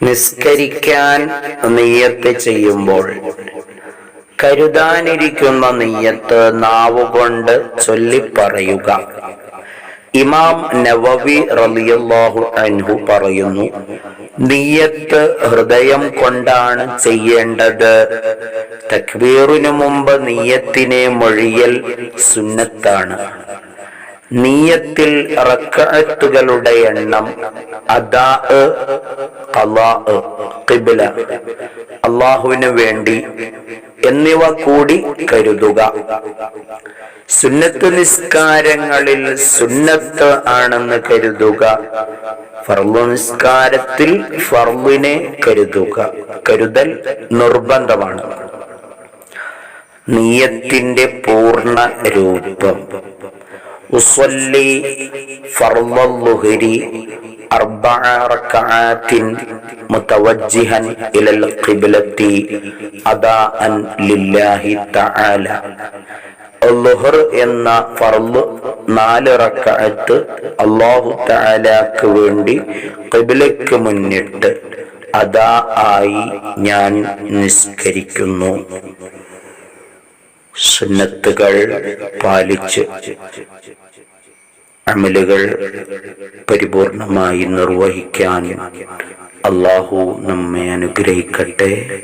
നിസ്കരിക്കാൻ നിയ്യത്ത് ചെയ്യുമ്പോൾ കരുതാനിരിക്കുന്ന നിയ്യത്ത് നാവുകൊണ്ട് ചൊല്ലിപ്പറയുക. ഇമാം നവവി റളിയല്ലാഹു അൻഹു പറയുന്നു, നിയ്യത്ത് ഹൃദയം കൊണ്ടാണ് ചെയ്യേണ്ടത്. തക്ബീറിനു മുമ്പ് നിയ്യത്തിനെ മൊഴിയൽ സുന്നത്താണ്. നിയ്യത്തിൽ റക്അത്തുകളുടെ എണ്ണം, അദാ, ഖളാ, ഖിബ്ല, അല്ലാഹുവിന് വേണ്ടി എന്നിവ കൂടി കരുതുക. സുന്നത്ത് നിസ്കാരങ്ങളിൽ സുന്നത്ത് ആണെന്ന് കരുതുക. ഫർള് നിസ്കാരത്തിൽ ഫർളിനെ കരുതൽ നിർബന്ധമാണ്. നിയ്യത്തിന്റെ പൂർണ്ണ രൂപം: ഉസ്വല്ലി ഫർളൽ ളുഹ്രി 4 റക്അാത്തിൻ മുതവജ്ജിഹൻ ഇലൽ ഖിബ്ലത്തി അദാഅൻ ലില്ലാഹി തആല. ളുഹർ എന്ന ഫർള് 4 റക്അത്ത് അല്ലാഹു തആലക്ക് വേണ്ടി ഖിബ്ലക്ക് മുന്നിട്ട് അദാ ആയി ഞാൻ നിസ്കരിക്കുന്നു. സുന്നത്തുകൾ പാലിച്ച് അമലുകൾ പരിപൂർണമായി നിർവഹിക്കാൻ അല്ലാഹു നമ്മെ അനുഗ്രഹിക്കട്ടെ.